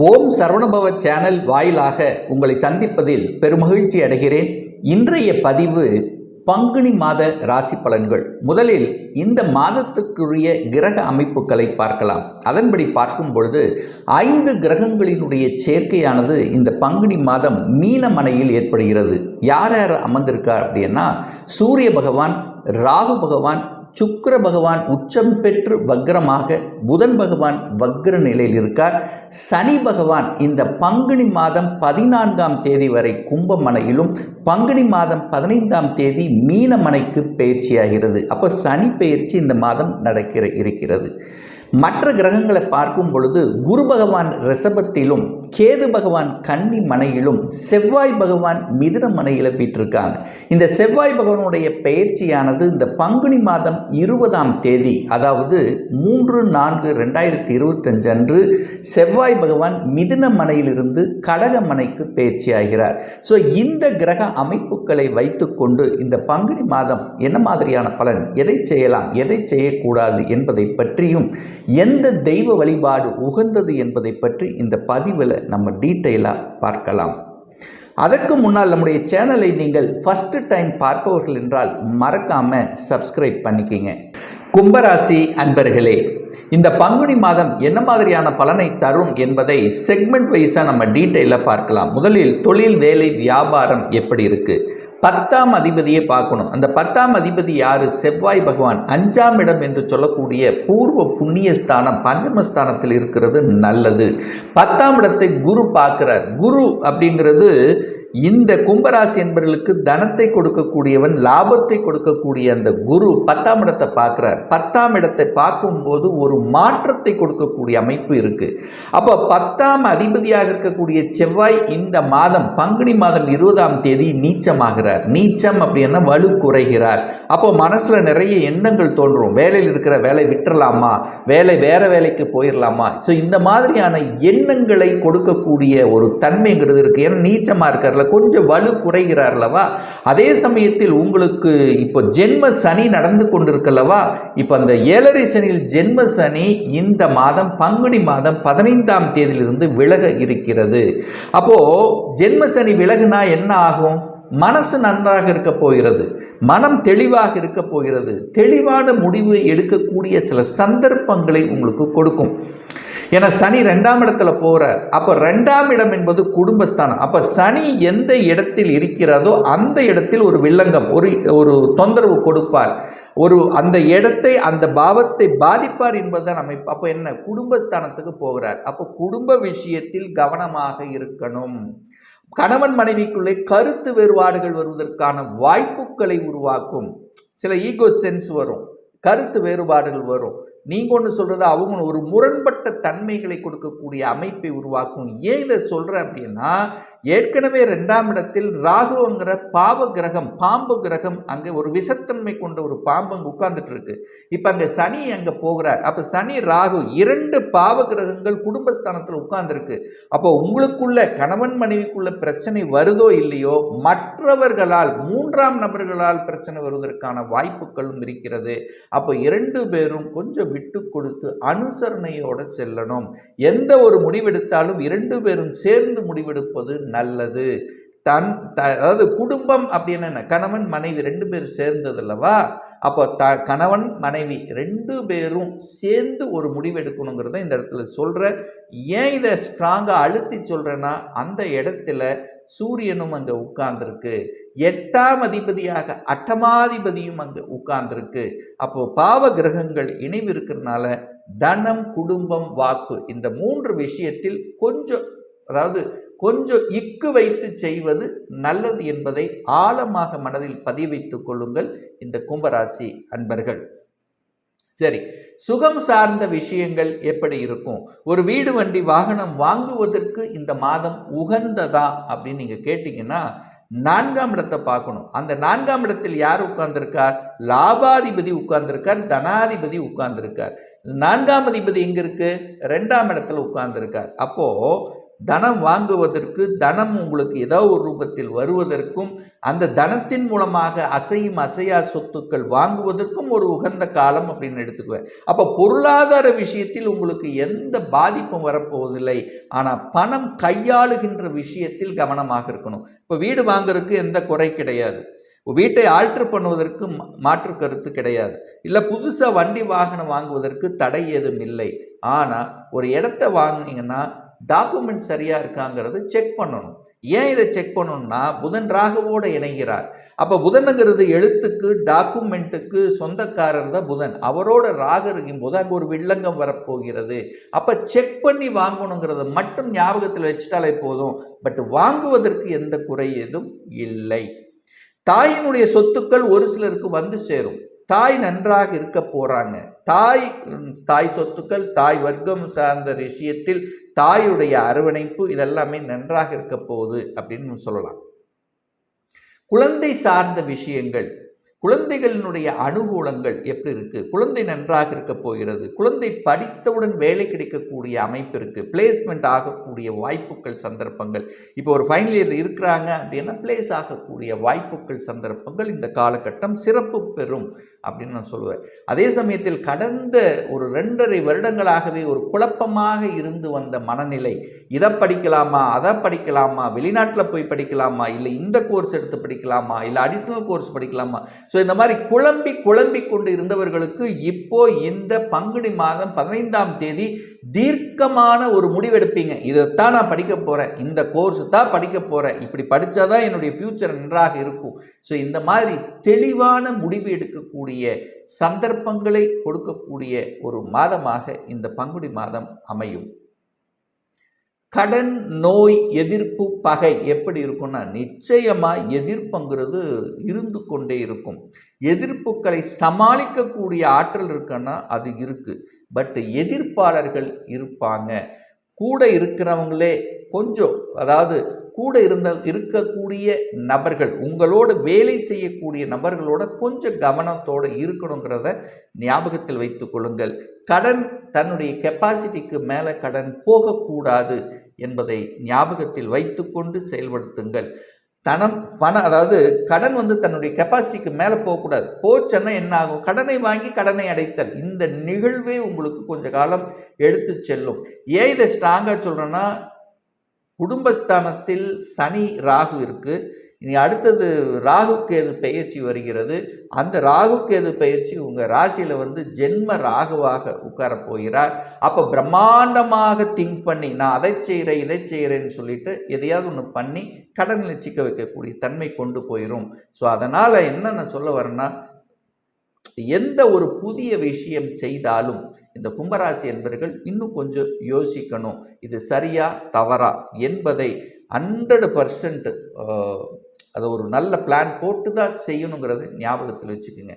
ஓம் Saravanabhava channel வாயிலாக உங்களை சந்திப்பதில் பெருமகிழ்ச்சி அடைகிறேன். இன்றைய பதிவு பங்குனி மாத ராசி பலன்கள். முதலில் இந்த மாதத்துக்குரிய கிரக அமைப்புகளை பார்க்கலாம். அதன்படி பார்க்கும் பொழுது 5 கிரகங்களினுடைய சேர்க்கையானது இந்த பங்குனி மாதம் மீனமனையில் ஏற்படுகிறது. யார் யார் அமர்ந்திருக்கார் அப்படின்னா, சூரிய பகவான், ராகு பகவான், சுக்கிர பகவான் உச்சம் பெற்று வக்ரமாக, புதன் பகவான் வக்ர நிலையில் இருக்கார். சனி பகவான் இந்த பங்குனி மாதம் 14ஆம் தேதி வரை கும்பமனையிலும், பங்குனி மாதம் 15ஆம் தேதி மீனமனைக்கு பயிற்சியாகிறது. அப்போ சனி பயிற்சி இந்த மாதம் இருக்கிறது. மற்ற கிரகங்களை பார்க்கும் பொழுது குரு பகவான் ரிஷபத்திலும், கேது பகவான் கன்னி மனையிலும், செவ்வாய் பகவான் மிதுன மனையில் வீற்றிருக்காங்க. இந்த செவ்வாய் பகவானுடைய பயிற்சியானது இந்த பங்குனி மாதம் 20ஆம் தேதி, அதாவது 3/4/2025 அன்று செவ்வாய் பகவான் மிதுன மனையிலிருந்து கடக மனைக்கு பயிற்சியாகிறார். ஸோ இந்த கிரக அமைப்புகளை வைத்துக்கொண்டு இந்த பங்குனி மாதம் என்ன மாதிரியான பலன், எதை செய்யலாம், எதை செய்யக்கூடாது என்பதை பற்றியும், எந்த தெய்வ வழிபாடு உகந்தது என்பதை பற்றி இந்த பதிவில் நம்ம டீட்டெயிலாக பார்க்கலாம். அதற்கு முன்னால் நம்முடைய சேனலை நீங்கள் ஃபர்ஸ்ட் டைம் பார்ப்பவர்கள் என்றால் மறக்காம சப்ஸ்கிரைப் பண்ணிக்கிங்க. கும்பராசி அன்பர்களே, இந்த பங்குனி மாதம் என்ன மாதிரியான பலனை தரும் என்பதை செக்மெண்ட் வைஸாக நம்ம டீட்டெயிலாக பார்க்கலாம். முதலில் தொழில், வேலை, வியாபாரம் எப்படி இருக்கு. 10ஆம் அதிபதியை பார்க்கணும். அந்த 10ஆம் அதிபதி யாரு? செவ்வாய் பகவான். 5ஆம் இடம் என்று சொல்லக்கூடிய பூர்வ புண்ணிய ஸ்தானம், பஞ்சமஸ்தானத்தில் இருக்கிறது நல்லது. 10ஆம் இடத்தை குரு பார்க்கிறார். குரு அப்படிங்கிறது இந்த கும்பராசி என்பவர்களுக்கு தனத்தை கொடுக்கக்கூடியவன், லாபத்தை கொடுக்கக்கூடிய அந்த குரு 10ஆம் இடத்தை பார்க்கிறார். 10ஆம் இடத்தை பார்க்கும்போது ஒரு மாற்றத்தை கொடுக்கக்கூடிய அமைப்பு இருக்கு. அப்போ 10ஆம் அதிபதியாக இருக்கக்கூடிய செவ்வாய் இந்த மாதம் பங்குனி மாதம் 20ஆம் தேதி நீச்சமாகிறார். நீச்சம் அப்படின்னா வலு குறைகிறார். அப்போ மனசுல நிறைய எண்ணங்கள் தோன்றும். வேலையில் இருக்கிற வேலை விட்டுறலாமா, வேற வேலைக்கு போயிடலாமா. ஸோ இந்த மாதிரியான எண்ணங்களை கொடுக்கக்கூடிய ஒரு தன்மைங்கிறது இருக்கு. ஏன்னா நீச்சமா இருக்கார்ல, கொஞ்சம் வலு குறைகிறார்லவா. அதே சமயத்தில் உங்களுக்கு இப்போ ஜென்ம சனி நடந்து கொண்டிருக்கல்லவா. இப்போ அந்த 7.5 சனியில் ஜென்ம சனி இந்த மாதம் பங்குனி மாதம் 15ஆம் தேதியிலிருந்து விலக இருக்கிறது. அப்போ ஜென்ம சனி விலகுனா என்ன ஆகும்? மனசு நன்றாக இருக்க போகிறது, மனம் தெளிவாக இருக்க போகிறது, தெளிவான முடிவு எடுக்கக்கூடிய சில சந்தர்ப்பங்களை உங்களுக்கு கொடுக்கும். ஏன்னா சனி 2ஆம் இடத்துல போகிறார். அப்போ 2ஆம் இடம் என்பது குடும்பஸ்தானம். அப்போ சனி எந்த இடத்தில் இருக்கிறதோ அந்த இடத்தில் ஒரு வில்லங்கம், ஒரு தொந்தரவு கொடுப்பார். அந்த இடத்தை, அந்த பாவத்தை பாதிப்பார் என்பதுதான் அமைப்பு. அப்போ என்ன, குடும்பஸ்தானத்துக்கு போகிறார். அப்போ குடும்ப விஷயத்தில் கவனமாக இருக்கணும். கணவன் மனைவிக்குள்ளே கருத்து வேறுபாடுகள் வருவதற்கான வாய்ப்புகளை உருவாக்கும். சில ஈகோ சென்ஸ் வரும், கருத்து வேறுபாடுகள் வரும். நீங்க ஒன்று சொல்றது அவங்க ஒரு முரண்பட்ட தன்மைகளை கொடுக்கக்கூடிய அமைப்பை உருவாக்கும். ஏன் இதை சொல்றேன் அப்படின்னா, ஏற்கனவே 2ஆம் இடத்தில் ராகுங்கிற பாவ கிரகம், பாம்பு கிரகம், அங்கே ஒரு விஷத்தன்மை கொண்ட ஒரு பாம்பு அங்கே உட்கார்ந்துட்டு இருக்கு. இப்போ அங்கே சனி அங்கே போகிறார். அப்போ சனி ராகு 2 பாவ கிரகங்கள் குடும்பஸ்தானத்தில் உட்கார்ந்துருக்கு. அப்போ உங்களுக்குள்ள கணவன் மனைவிக்குள்ள பிரச்சனை வருதோ இல்லையோ, மற்றவர்களால், 3ஆம் நபர்களால் பிரச்சனை வருவதற்கான வாய்ப்புகளும் இருக்கிறது. அப்போ 2 பேரும் கொஞ்சம் விட்டு கொடுத்து அனுசரணையோட செல்லணும். எந்த ஒரு முடிவெடுத்தாலும் 2 பேரும் சேர்ந்து முடிவெடுப்பது நல்லது. அதாவது குடும்பம் அப்படின்னு என்ன, கணவன் மனைவி 2 பேரும் சேர்ந்தது அல்லவா. அப்போ கணவன் மனைவி 2 பேரும் சேர்ந்து ஒரு முடிவெடுக்கணுங்கிறத இந்த இடத்துல சொல்கிறேன். ஏன் இதை ஸ்ட்ராங்காக அழுத்தி சொல்கிறேன்னா, அந்த இடத்துல சூரியனும் அங்கே உட்கார்ந்துருக்கு, 8ஆம் அதிபதியாக 8மாதிபதியும் அங்கே உட்கார்ந்துருக்கு. அப்போ பாவ கிரகங்கள் இணைவு இருக்கிறதுனால தனம், குடும்பம், வாக்கு, இந்த 3 விஷயத்தில் கொஞ்சம் இக்கு வைத்து செய்வது நல்லது என்பதை ஆழமாக மனதில் பதிய வைத்துக் கொள்ளுங்கள் இந்த கும்பராசி அன்பர்கள். சரி, சுகம் சார்ந்த விஷயங்கள் எப்படி இருக்கும்? ஒரு வீடு, வண்டி, வாகனம் வாங்குவதற்கு இந்த மாதம் உகந்ததா அப்படின்னு நீங்க கேட்டீங்கன்னா, 4ஆம் இடத்தை பார்க்கணும். அந்த 4ஆம் இடத்தில் யார் உட்கார்ந்திருக்கார்? லாபாதிபதி உட்கார்ந்திருக்கார், தனாதிபதி உட்கார்ந்திருக்கார். 4ஆம் அதிபதி எங்க இருக்கு? 2ஆம் இடத்துல உட்கார்ந்திருக்கார். அப்போ தனம் வாங்குவதற்கு, தனம் உங்களுக்கு ஏதோ ஒரு ரூபத்தில் வருவதற்கும், அந்த தனத்தின் மூலமாக அசையும் அசையா சொத்துக்கள் வாங்குவதற்கும் ஒரு உகந்த காலம் அப்படின்னு எடுத்துக்குவேன். அப்போ பொருளாதார விஷயத்தில் உங்களுக்கு எந்த பாதிப்பும் வரப்போவதில்லை. ஆனால் பணம் கையாளுகின்ற விஷயத்தில் கவனமாக இருக்கணும். இப்போ வீடு வாங்குறதுக்கு எந்த குறை கிடையாது, வீட்டை ஆல்டர் பண்ணுவதற்கு மாற்று கருத்து கிடையாது, இல்லை புதுசாக வண்டி வாகனம் வாங்குவதற்கு தடை ஏதும் இல்லை. ஆனால் ஒரு இடத்த வாங்கினீங்கன்னா டாக்குமெண்ட் சரியாக இருக்காங்கிறது செக் பண்ணணும். ஏன் இதை செக் பண்ணணும்னா புதன் ராகுவோடு இணைகிறார். அப்போ புதனுங்கிறது எழுத்துக்கு டாக்குமெண்ட்டுக்கு சொந்தக்காரர் தான் புதன். அவரோட ராகு இருக்கும் போது அங்கே ஒரு வில்லங்கம் வரப்போகிறது. அப்போ செக் பண்ணி வாங்கணுங்கிறத மட்டும் ஞாபகத்தில் வச்சுட்டாலே போதும். பட் வாங்குவதற்கு எந்த குறை ஏதும் இல்லை. தாயினுடைய சொத்துக்கள் ஒரு சிலருக்கு வந்து சேரும். தாய் நன்றாக இருக்க போறாங்க. தாய் சொத்துக்கள், தாய் வர்க்கம் சார்ந்த விஷயத்தில் தாயுடைய அரவணைப்பு இதெல்லாமே நன்றாக இருக்க போகுது அப்படின்னு சொல்லலாம். குழந்தை சார்ந்த விஷயங்கள், குழந்தைகளினுடைய அனுகூலங்கள் எப்படி இருக்கு, குழந்தை நன்றாக இருக்க போகிறது, குழந்தை படித்தவுடன் வேலை கிடைக்கக்கூடிய அமைப்பு இருக்கு, பிளேஸ்மெண்ட் ஆகக்கூடிய வாய்ப்புகள் சந்தர்ப்பங்கள். இப்போ ஒரு ஃபைனல் இயர் இருக்கிறாங்க அப்படின்னா பிளேஸ் ஆகக்கூடிய வாய்ப்புகள் சந்தர்ப்பங்கள் இந்த காலகட்டம் சிறப்பு பெறும் அப்படின்னு நான் சொல்லுவேன். அதே சமயத்தில் கடந்த ஒரு 2.5 வருடங்களாகவே ஒரு குழப்பமாக இருந்து வந்த மனநிலை, இதை படிக்கலாமா அதை படிக்கலாமா, வெளிநாட்டில் போய் படிக்கலாமா, இல்லை இந்த கோர்ஸ் எடுத்து படிக்கலாமா, இல்லை அடிஷ்னல் கோர்ஸ் படிக்கலாமா, ஸோ இந்த மாதிரி குழம்பி கொண்டு இருந்தவர்களுக்கு இப்போ இந்த பங்குனி மாதம் 15ஆம் தேதி தீர்க்கமான ஒரு முடிவெடுப்பீங்க. இதைத்தான் நான் படிக்க போகிறேன், இந்த கோர்ஸ் தான் படிக்க போகிறேன், இப்படி படித்தாதான் என்னுடைய ஃபியூச்சர் நன்றாக இருக்கும். ஸோ இந்த மாதிரி தெளிவான முடிவு எடுக்கக்கூடிய சந்தர்ப்பங்களை கொடுக்கக்கூடிய ஒரு மாதமாக இந்த பங்குனி மாதம் அமையும். கடன், நோய், எதிர்ப்பு, பகை எப்படி இருக்கும்னா நிச்சயமா எதிர்ப்புங்கிறது இருந்து கொண்டே இருக்கும். எதிர்ப்புகளை சமாளிக்கக்கூடிய ஆற்றல் இருக்குன்னா அது இருக்கு. பட் எதிர்ப்பாளர்கள் இருப்பாங்க. கூட இருக்கிறவங்களே கொஞ்சம், அதாவது கூட இருக்கக்கூடிய நபர்கள், உங்களோட வேலை செய்யக்கூடிய நபர்களோட கொஞ்சம் கவனத்தோடு இருக்கணுங்கிறத ஞாபகத்தில் வைத்துக் கொள்ளுங்கள். கடன் தன்னுடைய கெப்பாசிட்டிக்கு மேலே கடன் போகக்கூடாது என்பதை ஞாபகத்தில் வைத்துக்கொண்டு செயல்படுத்துங்கள். அதாவது கடன் தன்னுடைய கெப்பாசிட்டிக்கு மேலே போகக்கூடாது. போச்சுன்னா என்ன ஆகும்? கடனை வாங்கி கடனை அடைத்தல், இந்த நிகழ்வே உங்களுக்கு கொஞ்ச காலம் எடுத்து செல்லும். ஏன் இதை ஸ்ட்ராங்காக சொல்கிறேன்னா, குடும்பஸ்தானத்தில் சனி ராகு இருக்கு. இனி அடுத்தது ராகு கேது பெயர்ச்சி வருகிறது. அந்த ராகு கேது பெயர்ச்சி உங்கள் ராசியில் ஜென்ம ராகுவாக உட்கார போகிறார். அப்போ பிரம்மாண்டமாக திங்க் பண்ணி நான் அதை செய்கிறேன் இதை செய்கிறேன்னு சொல்லிட்டு எதையாவது ஒன்று பண்ணி கடனில் சிக்க வைக்கக்கூடிய தன்மை கொண்டு போயிடும். ஸோ அதனால் என்ன நான் சொல்ல வரேன்னா, எந்த ஒரு புதிய விஷயம் செய்தாலும் இந்த கும்பராசி என்பவர்கள் இன்னும் கொஞ்சம் யோசிக்கணும். இது சரியா தவறா என்பதை 100% அதை ஒரு நல்ல பிளான் போட்டு தான் செய்யணுங்கிறது ஞாபகத்தில் வச்சுக்கோங்க.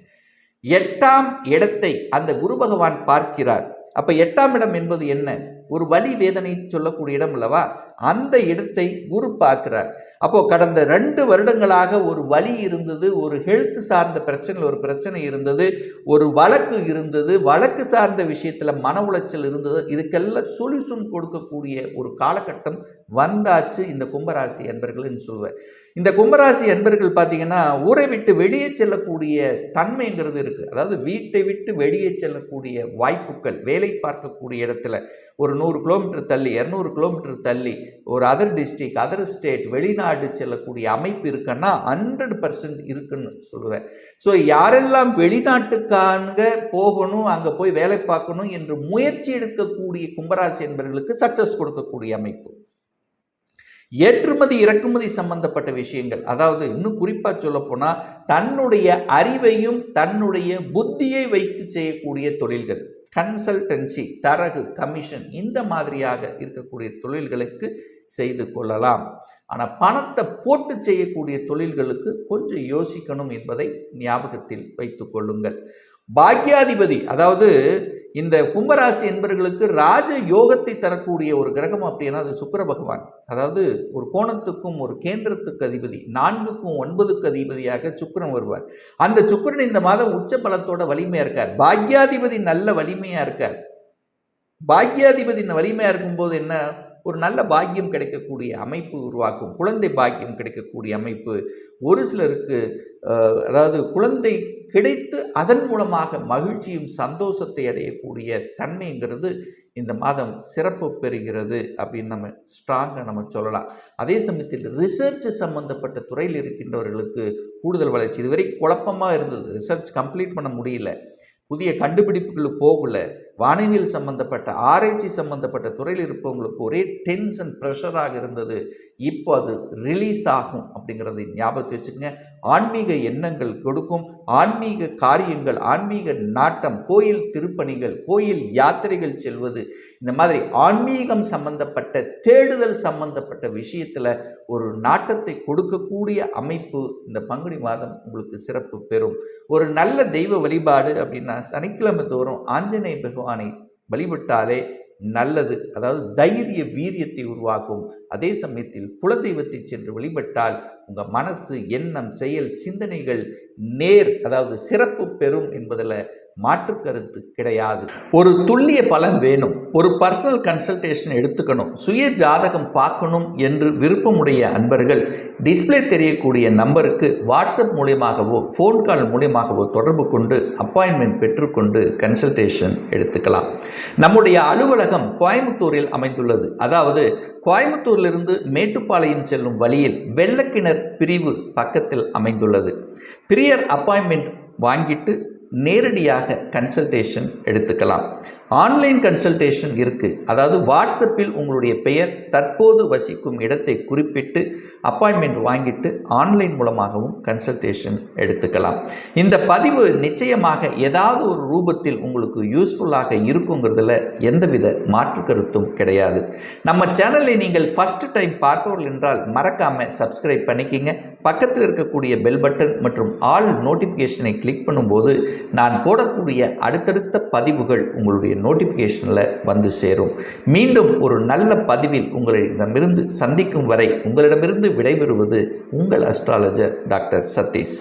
8ஆம் இடத்தை அந்த குரு பகவான் பார்க்கிறார். அப்போ 8ஆம் இடம் என்பது என்ன? ஒரு வலி வேதனை சொல்லக்கூடிய இடம் அல்லவா? அந்த இடத்தை குரு பார்க்கிறார். அப்போ கடந்த 2 வருடங்களாக ஒரு வலி இருந்தது, ஒரு ஹெல்த் சார்ந்த ஒரு பிரச்சனை இருந்தது, ஒரு வழக்கு இருந்தது, வழக்கு சார்ந்த விஷயத்தில் மன உளைச்சல் இருந்தது. இதுக்கெல்லாம் சொல்யூஷன் கொடுக்கக்கூடிய ஒரு காலகட்டம் வந்தாச்சு இந்த கும்பராசி என்பர்கள் சொல்லுவேன். இந்த கும்பராசி என்பர்கள் பார்த்தீங்கன்னா ஊரை விட்டு வெளியே செல்லக்கூடிய தன்மைங்கிறது இருக்குது. அதாவது வீட்டை விட்டு வெளியே செல்லக்கூடிய வாய்ப்புகள், வேலை பார்க்கக்கூடிய இடத்துல ஒரு 100 கிலோமீட்டர் தள்ளி 200 கிலோமீட்டர் தள்ளி ஒரு அதர் டிஸ்ட்ரிக்ட் அதர் ஸ்டேட் வெளிநாடு செல்லக்கூடிய அமைப்பு இருக்குன்னா 100% இருக்குன்னு சொல்லுவேன். ஸோ யாரெல்லாம் வெளிநாட்டுக்காக போகணும், அங்கே போய் வேலை பார்க்கணும் என்று முயற்சி எடுக்கக்கூடிய கும்பராசி என்பவர்களுக்கு சக்சஸ் கொடுக்கக்கூடிய அமைப்பு. ஏற்றுமதி இறக்குமதி சம்பந்தப்பட்ட விஷயங்கள், அதாவது இன்னும் குறிப்பாக சொல்ல போனால் தன்னுடைய அறிவையும் தன்னுடைய புத்தியை வைத்து செய்யக்கூடிய தொழில்கள், கன்சல்டன்சி, தரகு, கமிஷன், இந்த மாதிரியாக இருக்கக்கூடிய தொழில்களுக்கு செய்து கொள்ளலாம். ஆனால் பணத்தை போட்டு செய்யக்கூடிய தொழில்களுக்கு கொஞ்சம் யோசிக்கணும் என்பதை ஞாபகத்தில் வைத்து கொள்ளுங்கள். பாக்யாதிபதி, அதாவது இந்த கும்பராசி என்பவர்களுக்கு ராஜ யோகத்தை தரக்கூடிய ஒரு கிரகம் அப்படின்னா அது சுக்கிர பகவான். அதாவது ஒரு கோணத்துக்கும் ஒரு கேந்திரத்துக்கு அதிபதி, 4க்கும் 9க்கு அதிபதியாக சுக்கிரன் வருவார். அந்த சுக்கிரன் இந்த மாதம் உச்ச பலத்தோட வலிமையா இருக்கார். பாக்யாதிபதி நல்ல வலிமையா இருக்கார். பாக்யாதிபதி வலிமையா இருக்கும்போது என்ன, ஒரு நல்ல பாக்கியம் கிடைக்கக்கூடிய அமைப்பு உருவாக்கும். குழந்தை பாக்கியம் கிடைக்கக்கூடிய அமைப்பு. ஒரு சிலருக்கு அதாவது குழந்தை கிடைத்து அதன் மூலமாக மகிழ்ச்சியும் சந்தோஷத்தை அடையக்கூடிய தன்மைங்கிறது இந்த மாதம் சிறப்பு பெறுகிறது அப்படின்னு நம்ம ஸ்ட்ராங்காக நம்ம சொல்லலாம். அதே சமயத்தில் ரிசர்ச் சம்பந்தப்பட்ட துறையில் இருக்கின்றவர்களுக்கு கூடுதல் வளர்ச்சி. இதுவரை குழப்பமாக இருந்தது, ரிசர்ச் கம்ப்ளீட் பண்ண முடியல, புதிய கண்டுபிடிப்புகளுக்கு போகல, வானவியல் சம்பந்தப்பட்ட ஆராய்ச்சி சம்பந்தப்பட்ட துறையில் இருப்பவங்களுக்கு ஒரே டென்ஷன் ப்ரெஷராக இருந்தது. இப்போ அது ரிலீஸ் ஆகும் அப்படிங்கிறத ஞாபகத்தை வச்சுக்கோங்க. ஆன்மீக எண்ணங்கள் கொடுக்கும், ஆன்மீக காரியங்கள், ஆன்மீக நாட்டம், கோயில் திருப்பணிகள், கோயில் யாத்திரைகள் செல்வது, இந்த மாதிரி ஆன்மீகம் சம்பந்தப்பட்ட தேடுதல் சம்பந்தப்பட்ட விஷயத்தில் ஒரு நாட்டத்தை கொடுக்கக்கூடிய அமைப்பு இந்த பங்குனி மாதம் உங்களுக்கு சிறப்பு பெறும். ஒரு நல்ல தெய்வ வழிபாடு அப்படின்னா சனிக்கிழமை தோறும் ஆஞ்சநேய பகவானை வழிபட்டாலே நல்லது. அதாவது தைரிய வீரியத்தை உருவாக்கும். அதே சமயத்தில் குலதெய்வத்தை சென்று வழிபட்டால் உங்கள் மனசு, எண்ணம், செயல், சிந்தனைகள் அதாவது சிறப்பு பெறும் என்பதில் மாற்று கருத்து கிடையாது. ஒரு துல்லிய பலன் வேணும், ஒரு பர்சனல் கன்சல்டேஷன் எடுத்துக்கணும், சுய ஜாதகம் பார்க்கணும் என்று விருப்பமுடைய அன்பர்கள் டிஸ்பிளே தெரியக்கூடிய நம்பருக்கு வாட்ஸ்அப் மூலியமாகவோ ஃபோன் கால் மூலியமாகவோ தொடர்பு கொண்டு அப்பாயின்மெண்ட் பெற்றுக்கொண்டு கன்சல்டேஷன் எடுத்துக்கலாம். நம்முடைய அலுவலகம் கோயம்புத்தூரில் அமைந்துள்ளது. அதாவது கோயம்புத்தூரிலிருந்து மேட்டுப்பாளையம் செல்லும் வழியில் வெள்ளக்கிணர் பிரிவு பக்கத்தில் அமைந்துள்ளது. பிரியர் அப்பாயின்மெண்ட் வாங்கிட்டு நேரடியாக கன்சல்டேஷன் எடுத்துக்கலாம். ஆன்லைன் கன்சல்டேஷன் இருக்குது. அதாவது வாட்ஸ்அப்பில் உங்களுடைய பெயர், தற்போது வசிக்கும் இடத்தை குறிப்பிட்டு அப்பாயின்மெண்ட் வாங்கிட்டு ஆன்லைன் மூலமாகவும் கன்சல்டேஷன் எடுத்துக்கலாம். இந்த பதிவு நிச்சயமாக ஏதாவது ஒரு ரூபத்தில் உங்களுக்கு யூஸ்ஃபுல்லாக இருக்குங்கிறதுல எந்தவித மாற்று கருத்தும் கிடையாது. நம்ம சேனலை நீங்கள் ஃபஸ்ட் டைம் பார்ப்பவர்கள் என்றால் மறக்காமல் சப்ஸ்கிரைப் பண்ணிக்கிங்க. பக்கத்தில் இருக்கக்கூடிய பெல் பட்டன் மற்றும் ஆல் நோட்டிஃபிகேஷனை கிளிக் பண்ணும்போது நான் போடக்கூடிய அடுத்தடுத்த பதிவுகள் உங்களுடைய நோட்டிஃபிகேஷனில் வந்து சேரும். மீண்டும் ஒரு நல்ல பதிவில் உங்களிடமிருந்து சந்திக்கும் வரை உங்களிடமிருந்து விடைபெறுவது உங்கள் அஸ்ட்ராலஜர் டாக்டர் சதீஷ்.